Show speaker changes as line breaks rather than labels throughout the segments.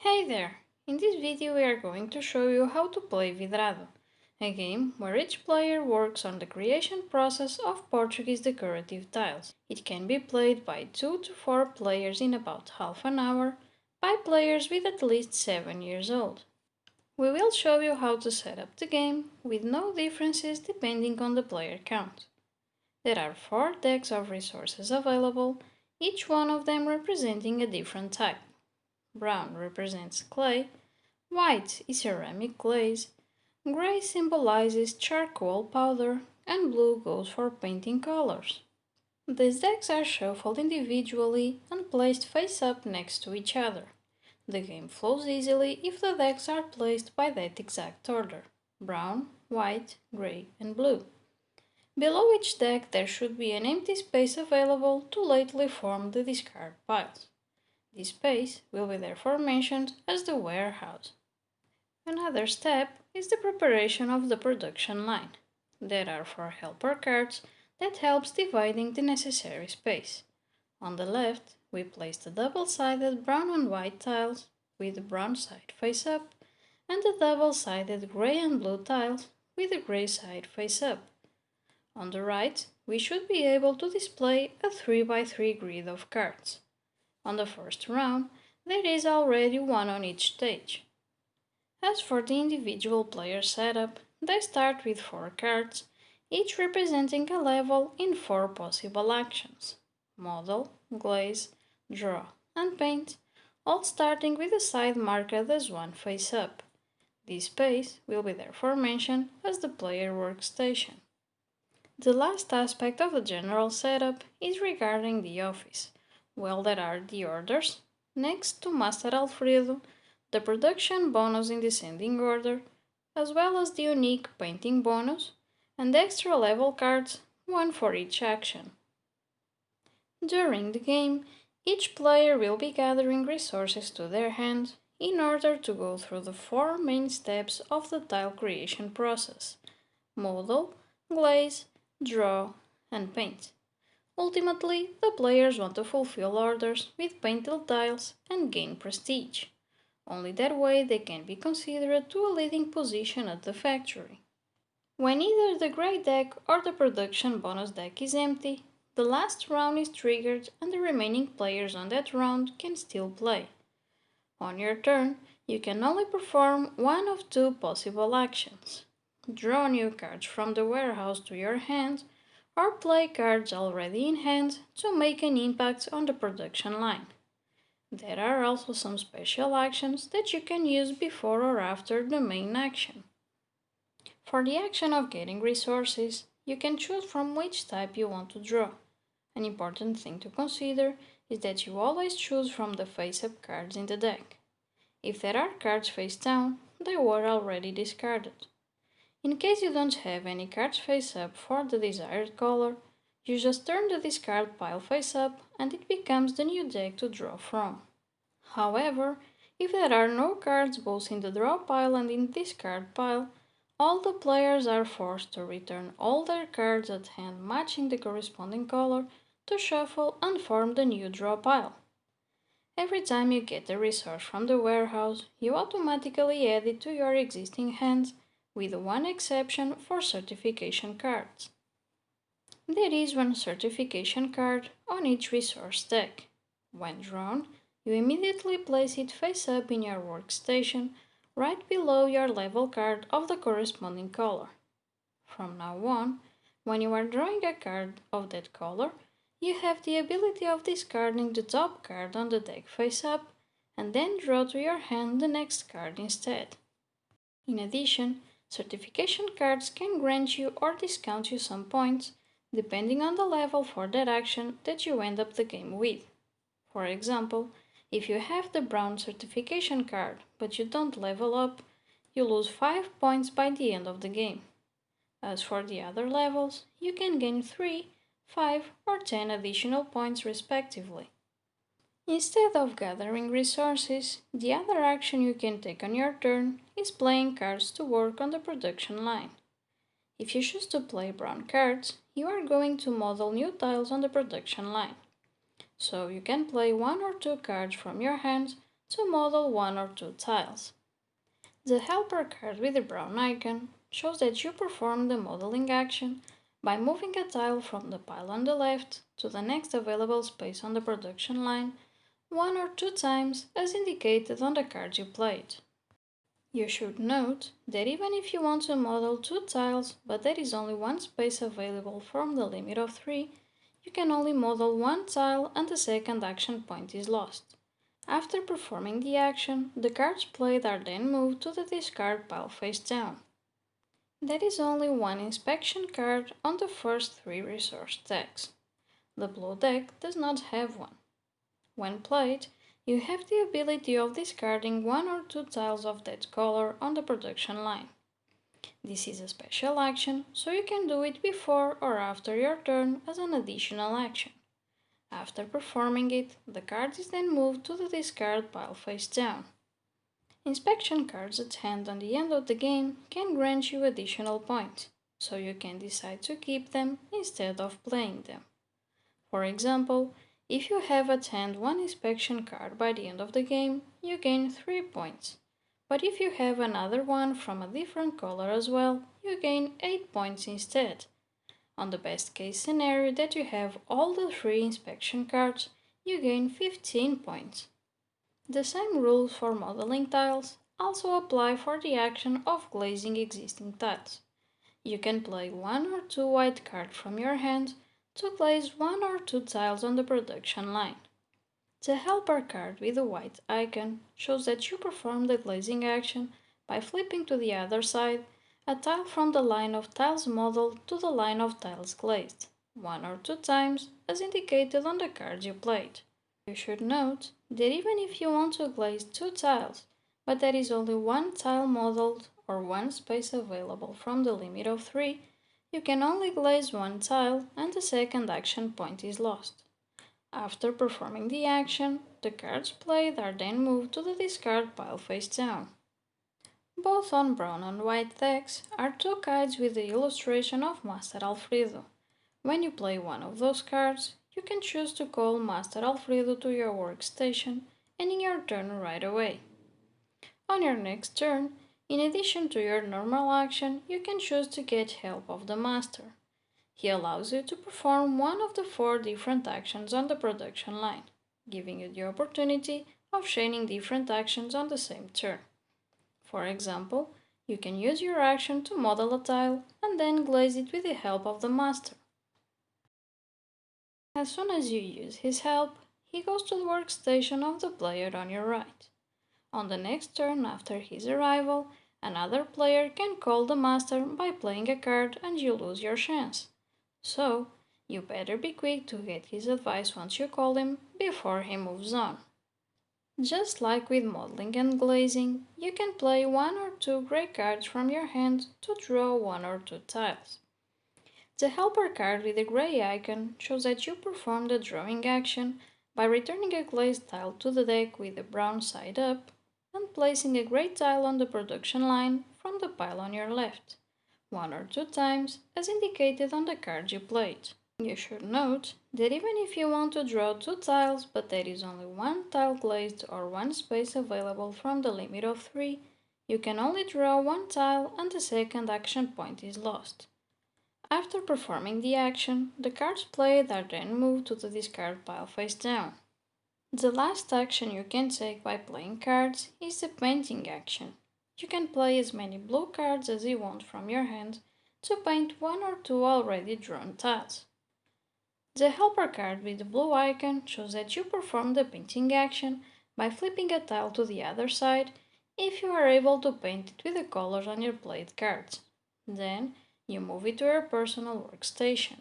Hey there! In this video we are going to show you how to play Vidrado, a game where each player works on the creation process of Portuguese decorative tiles. It can be played by 2 to 4 players in about half an hour by players with at least 7 years old. We will show you how to set up the game with no differences depending on the player count. There are 4 decks of resources available, each one of them representing a different type. Brown represents clay, white is ceramic glaze, gray symbolizes charcoal powder, and blue goes for painting colors. These decks are shuffled individually and placed face up next to each other. The game flows easily if the decks are placed by that exact order: brown, white, gray, and blue. Below each deck there should be an empty space available to lately form the discard piles. This space will be therefore mentioned as the warehouse. Another step is the preparation of the production line. There are 4 helper cards that helps dividing the necessary space. On the left, we place the double-sided brown and white tiles with the brown side face up and the double-sided gray and blue tiles with the gray side face up. On the right, we should be able to display a 3x3 grid of cards. On the first round, there is already one on each stage. As for the individual player setup, they start with 4 cards, each representing a level in 4 possible actions: model, glaze, draw, and paint, all starting with a side marked as 1 face up. This space will be therefore mentioned as the player workstation. The last aspect of the general setup is regarding the office. Well, there are the orders, next to Master Alfredo, the production bonus in descending order, as well as the unique painting bonus, and extra level cards, one for each action. During the game, each player will be gathering resources to their hand in order to go through the 4 main steps of the tile creation process: model, glaze, draw, and paint. Ultimately, the players want to fulfill orders with painted tiles and gain prestige. Only that way they can be considered to a leading position at the factory. When either the grey deck or the production bonus deck is empty, the last round is triggered and the remaining players on that round can still play. On your turn, you can only perform one of 2 possible actions: draw new cards from the warehouse to your hand, or play cards already in hand to make an impact on the production line. There are also some special actions that you can use before or after the main action. For the action of getting resources, you can choose from which type you want to draw. An important thing to consider is that you always choose from the face-up cards in the deck. If there are cards face down, they were already discarded. In case you don't have any cards face up for the desired color, you just turn the discard pile face up and it becomes the new deck to draw from. However, if there are no cards both in the draw pile and in the discard pile, all the players are forced to return all their cards at hand matching the corresponding color to shuffle and form the new draw pile. Every time you get a resource from the warehouse, you automatically add it to your existing hands, with one exception for certification cards. There is 1 certification card on each resource deck. When drawn, you immediately place it face up in your workstation, right below your level card of the corresponding color. From now on, when you are drawing a card of that color, you have the ability of discarding the top card on the deck face up and then draw to your hand the next card instead. In addition, certification cards can grant you or discount you some points, depending on the level for that action that you end up the game with. For example, if you have the brown certification card but you don't level up, you lose 5 points by the end of the game. As for the other levels, you can gain 3, 5, or 10 additional points respectively. Instead of gathering resources, the other action you can take on your turn is playing cards to work on the production line. If you choose to play brown cards, you are going to model new tiles on the production line. So you can play 1 or 2 cards from your hand to model one or two tiles. The helper card with the brown icon shows that you perform the modeling action by moving a tile from the pile on the left to the next available space on the production line one or two times as indicated on the card you played. You should note that even if you want to model two tiles but there is only one space available from the limit of 3, you can only model one tile and the second action point is lost. After performing the action, the cards played are then moved to the discard pile face down. There is only one inspection card on the first 3 resource decks. The blue deck does not have one. When played, you have the ability of discarding one or two tiles of that color on the production line. This is a special action, so you can do it before or after your turn as an additional action. After performing it, the card is then moved to the discard pile face down. Inspection cards at hand on the end of the game can grant you additional points, so you can decide to keep them instead of playing them. For example, if you have at hand one inspection card by the end of the game, you gain 3 points. But if you have another one from a different color as well, you gain 8 points instead. On the best case scenario that you have all the 3 inspection cards, you gain 15 points. The same rules for modeling tiles also apply for the action of glazing existing tiles. You can play one or two white cards from your hand to glaze one or two tiles on the production line. The helper card with the white icon shows that you perform the glazing action by flipping to the other side a tile from the line of tiles modeled to the line of tiles glazed, one or two times as indicated on the cards you played. You should note that even if you want to glaze two tiles, but there is only one tile modeled or one space available from the limit of 3, you can only glaze one tile and the second action point is lost. After performing the action, the cards played are then moved to the discard pile face down. Both on brown and white decks are two cards with the illustration of Master Alfredo. When you play one of those cards, you can choose to call Master Alfredo to your workstation, ending your turn right away. On your next turn, in addition to your normal action, you can choose to get help of the Master. He allows you to perform one of the 4 different actions on the production line, giving you the opportunity of chaining different actions on the same turn. For example, you can use your action to model a tile and then glaze it with the help of the Master. As soon as you use his help, he goes to the workstation of the player on your right. On the next turn after his arrival, another player can call the Master by playing a card and you lose your chance. So, you better be quick to get his advice once you call him before he moves on. Just like with modeling and glazing, you can play one or two grey cards from your hand to draw one or two tiles. The helper card with the grey icon shows that you perform the drawing action by returning a glazed tile to the deck with the brown side up and placing a grey tile on the production line from the pile on your left, one or two times as indicated on the card you played. You should note that even if you want to draw two tiles but there is only one tile glazed or one space available from the limit of 3, you can only draw one tile and the second action point is lost. After performing the action, the cards played are then moved to the discard pile face down. The last action you can take by playing cards is the painting action. You can play as many blue cards as you want from your hand to paint one or two already drawn tiles. The helper card with the blue icon shows that you perform the painting action by flipping a tile to the other side if you are able to paint it with the colors on your played cards. Then, you move it to your personal workstation.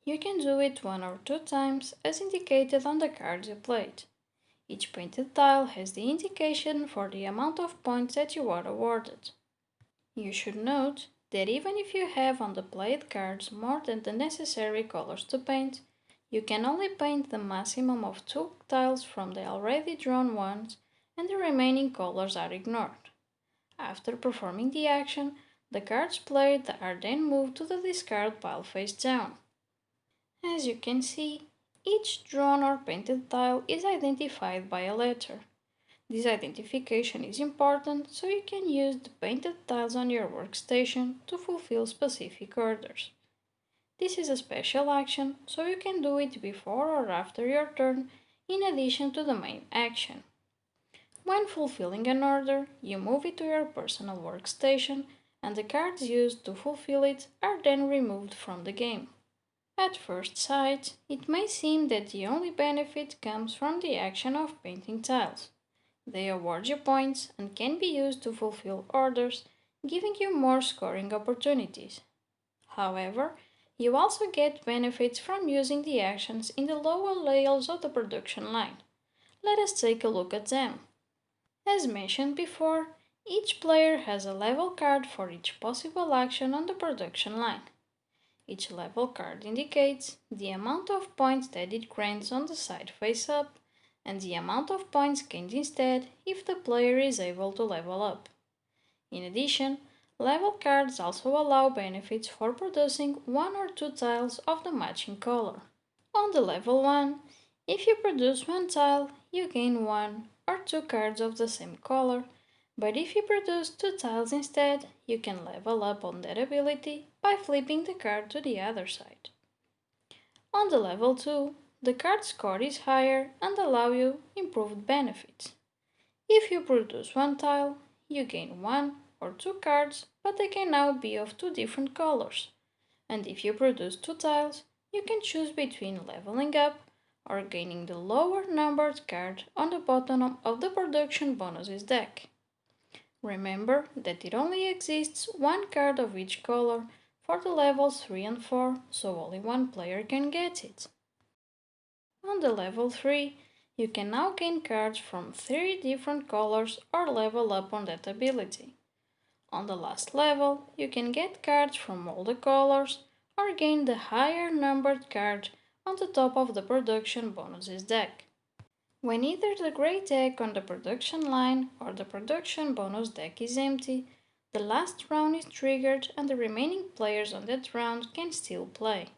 You can do it one or two times as indicated on the cards you played. Each painted tile has the indication for the amount of points that you are awarded. You should note that even if you have on the played cards more than the necessary colors to paint, you can only paint the maximum of 2 tiles from the already drawn ones and the remaining colors are ignored. After performing the action, the cards played are then moved to the discard pile face down. As you can see, Each drawn or painted tile is identified by a letter. This identification is important so you can use the painted tiles on your workstation to fulfill specific orders. This is a special action, so you can do it before or after your turn in addition to the main action. When fulfilling an order, you move it to your personal workstation and the cards used to fulfill it are then removed from the game. At first sight, it may seem that the only benefit comes from the action of painting tiles. They award you points and can be used to fulfill orders, giving you more scoring opportunities. However, you also get benefits from using the actions in the lower layers of the production line. Let us take a look at them. As mentioned before, each player has a level card for each possible action on the production line. Each level card indicates the amount of points that it grants on the side face up and the amount of points gained instead if the player is able to level up. In addition, level cards also allow benefits for producing one or two tiles of the matching color. On the level 1, if you produce one tile, you gain one or two cards of the same color, but if you produce two tiles instead, you can level up on that ability by flipping the card to the other side. On the level 2, the card score is higher and allow you improved benefits. If you produce one tile, you gain one or two cards, but they can now be of two different colors. And if you produce two tiles, you can choose between leveling up or gaining the lower numbered card on the bottom of the production bonuses deck. Remember that it only exists one card of each color for the levels 3 and 4, so only one player can get it. On the level 3, you can now gain cards from 3 different colors or level up on that ability. On the last level, you can get cards from all the colors or gain the higher numbered card on the top of the production bonuses deck. When either the gray deck on the production line or the production bonus deck is empty, the last round is triggered and the remaining players on that round can still play.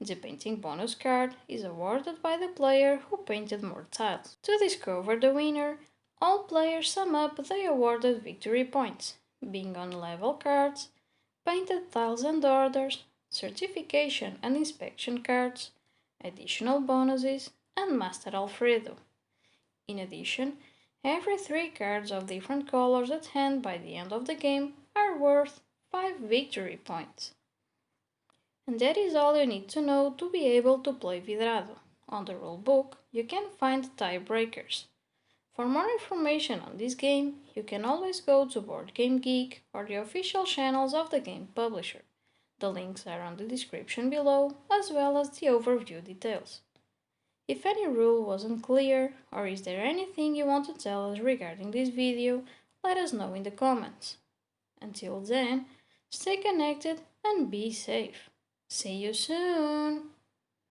The painting bonus card is awarded by the player who painted more tiles. To discover the winner, all players sum up the awarded victory points, being on level cards, painted tiles and orders, certification and inspection cards, additional bonuses, and Master Alfredo. In addition, every 3 cards of different colors at hand by the end of the game are worth 5 victory points. And that is all you need to know to be able to play Vidrado. On the rulebook, you can find tiebreakers. For more information on this game, you can always go to BoardGameGeek or the official channels of the game publisher. The links are on the description below, as well as the overview details. If any rule wasn't clear, or is there anything you want to tell us regarding this video, let us know in the comments. Until then, stay connected and be safe. See you soon!